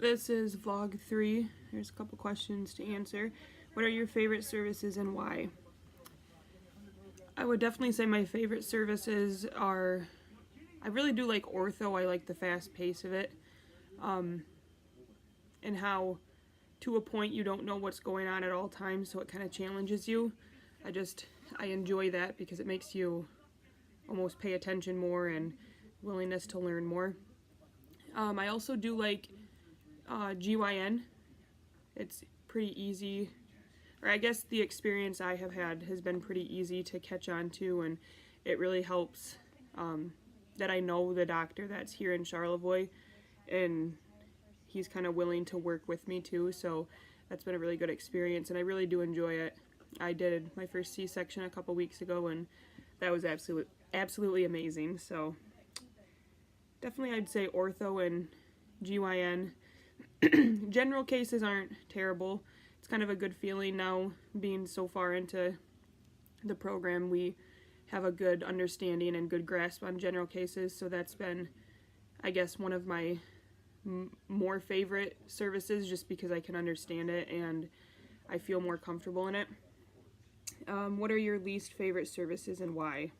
This is vlog 3. There's a couple questions to answer. What are your favorite services and why? I would definitely say my favorite services are, I really do like ortho. I like the fast pace of it. And how to a point you don't know what's going on at all times, so it kind of challenges you. I enjoy that because it makes you almost pay attention more and willingness to learn more. I also do like GYN. It's pretty easy, or I guess the experience I have had has been pretty easy to catch on to, and it really helps that I know the doctor that's here in Charlevoix, and he's kind of willing to work with me too, so that's been a really good experience, and I really do enjoy it. I did my first C-section a couple weeks ago, and that was absolutely amazing, so definitely I'd say ortho and GYN. General cases aren't terrible. It's kind of a good feeling now, being so far into the program. We have a good understanding and good grasp on general cases, so that's been, I guess, one of my more favorite services, just because I can understand it and I feel more comfortable in it. What are your least favorite services and why?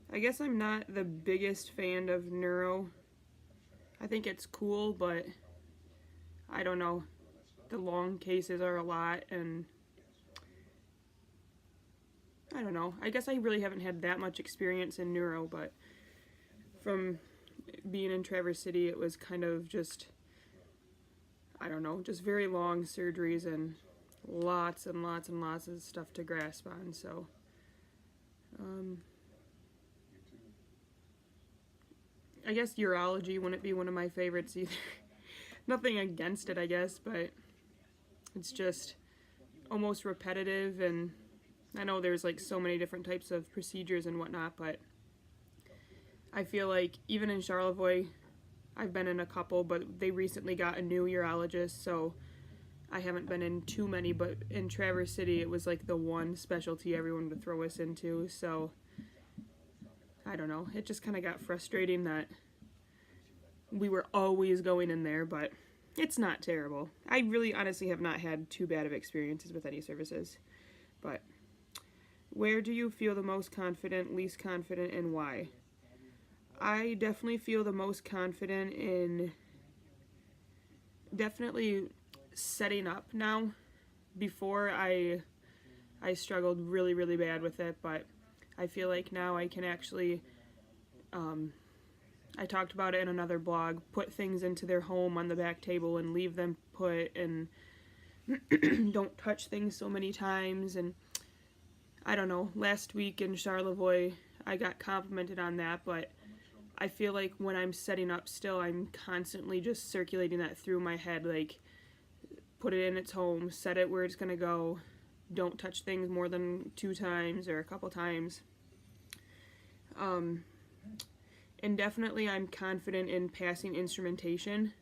I guess I'm not the biggest fan of neuro. I think it's cool, but I don't know. The long cases are a lot, and I don't know. I guess I really haven't had that much experience in neuro, but from being in Traverse City, it was kind of just, I don't know, just very long surgeries and lots and lots and lots of stuff to grasp on, so I guess urology wouldn't be one of my favorites either. Nothing against it, I guess, but it's just almost repetitive, and I know there's like so many different types of procedures and whatnot, but I feel like even in Charlevoix, I've been in a couple, but they recently got a new urologist, so I haven't been in too many, but in Traverse City, it was like the one specialty everyone would throw us into, so I don't know. It just kind of got frustrating that we were always going in there, but it's not terrible. I really honestly have not had too bad of experiences with any services, but where do you feel the most confident, least confident, and why? I definitely feel the most confident in definitely setting up now. Before I struggled really, really bad with it, but I feel like now I can actually, I talked about it in another blog, put things into their home on the back table and leave them put, and don't touch things so many times. And I don't know, last week in Charlevoix, I got complimented on that, but I feel like when I'm setting up still, I'm constantly just circulating that through my head, like, put it in its home, set it where it's going to go, don't touch things more than 2 times or a couple times. And definitely I'm confident in passing instrumentation.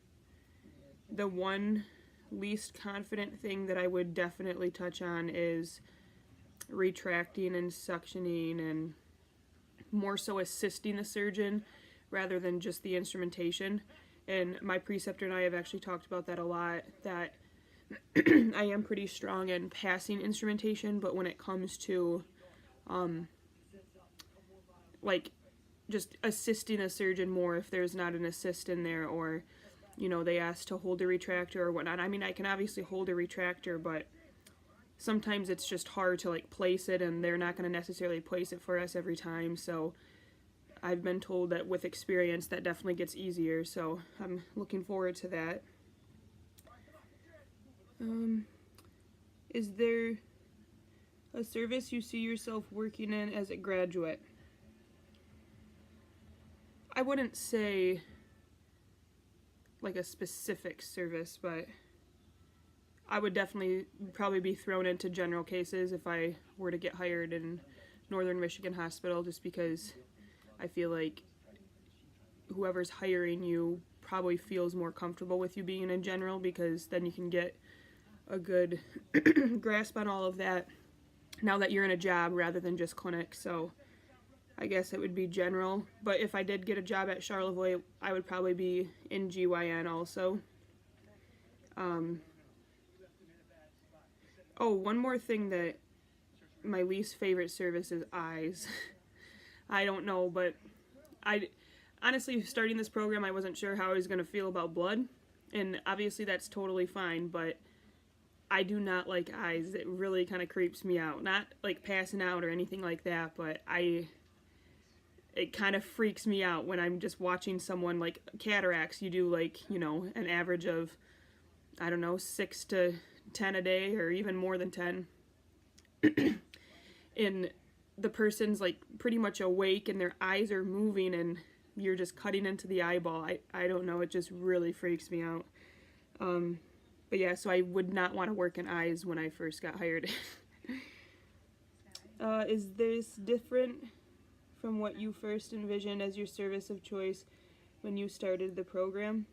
The one least confident thing that I would definitely touch on is retracting and suctioning, and more so assisting the surgeon rather than just the instrumentation. And my preceptor and I have actually talked about that a lot, that I am pretty strong in passing instrumentation, but when it comes to like just assisting a surgeon more if there's not an assist in there, or you know, they ask to hold a retractor or whatnot. I mean, I can obviously hold a retractor, but sometimes it's just hard to like place it, and they're not going to necessarily place it for us every time. So I've been told that with experience that definitely gets easier, so I'm looking forward to that. Is there a service you see yourself working in as a graduate? I wouldn't say like a specific service, but I would definitely probably be thrown into general cases if I were to get hired in Northern Michigan Hospital, just because I feel like whoever's hiring you probably feels more comfortable with you being in general, because then you can get a good grasp on all of that now that you're in a job rather than just clinic. So I guess it would be general, but if I did get a job at Charlevoix, I would probably be in GYN also. Oh, one more thing that my least favorite service is eyes. I don't know, but I honestly, starting this program, I wasn't sure how I was going to feel about blood, and obviously that's totally fine, but I do not like eyes. It really kind of creeps me out. Not like passing out or anything like that, but it kind of freaks me out when I'm just watching someone, like cataracts. You do like, an average of, I don't know, 6 to 10 a day, or even more than 10. And the person's like pretty much awake and their eyes are moving and you're just cutting into the eyeball. I don't know, it just really freaks me out. But yeah, so I would not want to work in eyes when I first got hired. Is this different from what you first envisioned as your service of choice when you started the program?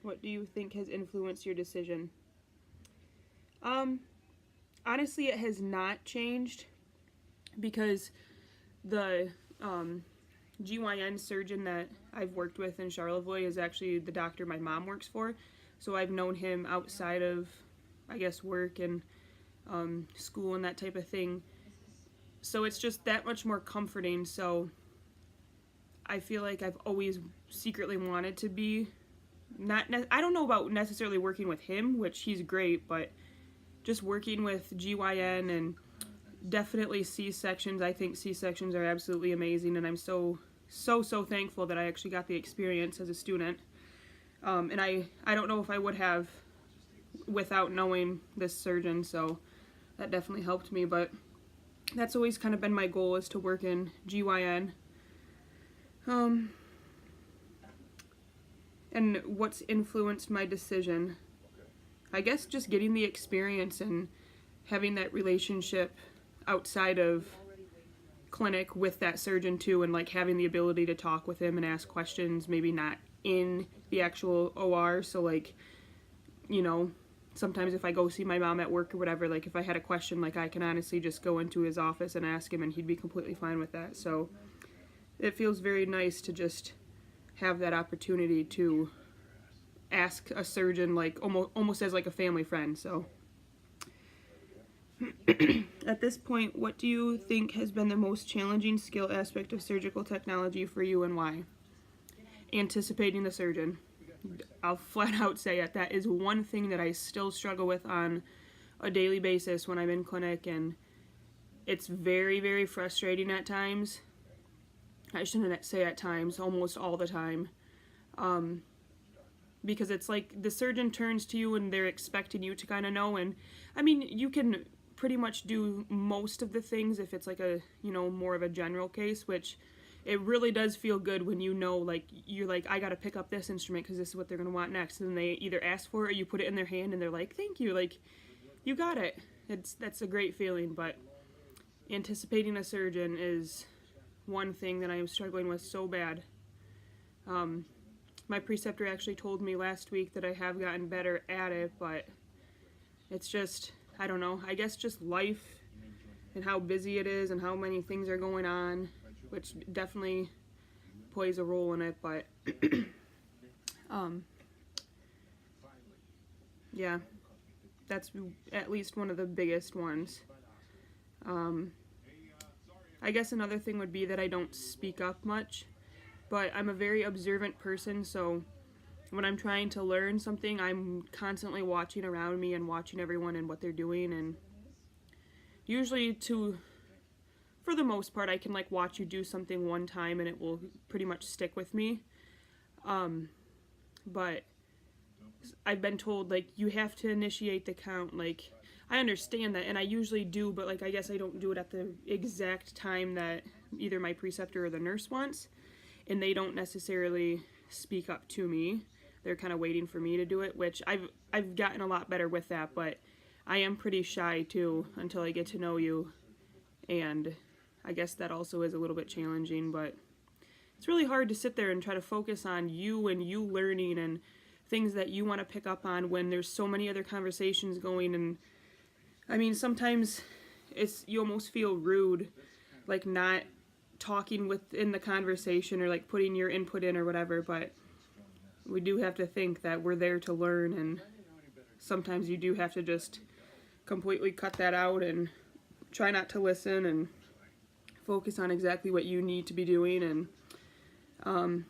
What do you think has influenced your decision? Honestly, it has not changed, because the GYN surgeon that I've worked with in Charlevoix is actually the doctor my mom works for. So I've known him outside of, I guess, work and school and that type of thing. So it's just that much more comforting. So I feel like I've always secretly wanted to be, I don't know about necessarily working with him, which he's great, but just working with GYN and definitely C-sections. I think C-sections are absolutely amazing, and I'm so thankful that I actually got the experience as a student. And I don't know if I would have without knowing this surgeon, so that definitely helped me, but that's always kind of been my goal, is to work in GYN. And what's influenced my decision? I guess just getting the experience and having that relationship outside of clinic with that surgeon too, and like having the ability to talk with him and ask questions, maybe not in the actual OR. So like, sometimes if I go see my mom at work or whatever, like if I had a question, like I can honestly just go into his office and ask him and he'd be completely fine with that. So it feels very nice to just have that opportunity to ask a surgeon, like almost as like a family friend. So at this point, what do you think has been the most challenging skill aspect of surgical technology for you, and why? Anticipating the surgeon. I'll flat out say it. That is one thing that I still struggle with on a daily basis when I'm in clinic, and it's very, very frustrating at times. I shouldn't say at times, almost all the time. Because it's like the surgeon turns to you and they're expecting you to kind of know, and I mean, you can pretty much do most of the things if it's like a, more of a general case, which it really does feel good when like, you're like, I gotta pick up this instrument because this is what they're gonna want next, and then they either ask for it or you put it in their hand and they're like, thank you, like, you got it. That's a great feeling, but anticipating a surgeon is one thing that I am struggling with so bad. My preceptor actually told me last week that I have gotten better at it, but it's just, I don't know, I guess just life and how busy it is and how many things are going on, which definitely plays a role in it, but yeah, that's at least one of the biggest ones. I guess another thing would be that I don't speak up much, but I'm a very observant person, so when I'm trying to learn something, I'm constantly watching around me and watching everyone and what they're doing, and usually for the most part, I can like watch you do something one time and it will pretty much stick with me. But I've been told, like, you have to initiate the count. Like, I understand that, and I usually do, but like, I guess I don't do it at the exact time that either my preceptor or the nurse wants, and they don't necessarily speak up to me. They're kind of waiting for me to do it, which I've gotten a lot better with that, but I am pretty shy too until I get to know you, and I guess that also is a little bit challenging, but it's really hard to sit there and try to focus on you and you learning and things that you want to pick up on when there's so many other conversations going. And I mean, sometimes you almost feel rude, like not talking within the conversation or like putting your input in or whatever, but we do have to think that we're there to learn, and sometimes you do have to just completely cut that out and try not to listen and focus on exactly what you need to be doing. And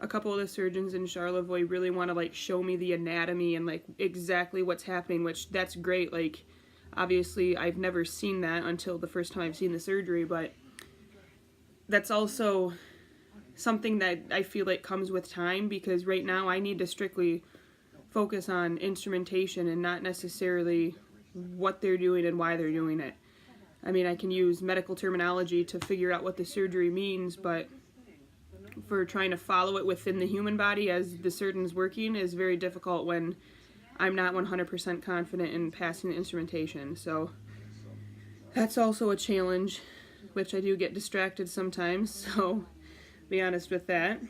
a couple of the surgeons in Charlevoix really want to like show me the anatomy and like exactly what's happening, which that's great. Like obviously I've never seen that until the first time I've seen the surgery, but that's also something that I feel like comes with time, because right now I need to strictly focus on instrumentation and not necessarily what they're doing and why they're doing it. I mean, I can use medical terminology to figure out what the surgery means, but for trying to follow it within the human body as the surgeon's working is very difficult when I'm not 100% confident in passing the instrumentation. So that's also a challenge, which I do get distracted sometimes, so be honest with that.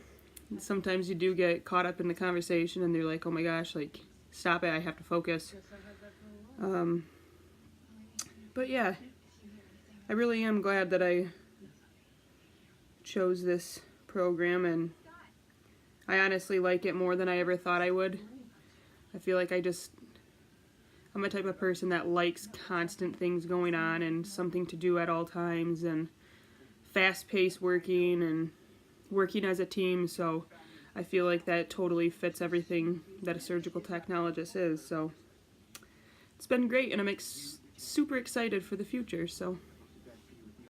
Sometimes you do get caught up in the conversation and they're like, oh my gosh, like, stop it, I have to focus. But yeah, I really am glad that I chose this program, and I honestly like it more than I ever thought I would. I feel like I'm a type of person that likes constant things going on and something to do at all times, and fast-paced working and working as a team, so I feel like that totally fits everything that a surgical technologist is. So it's been great, and I'm super excited for the future. So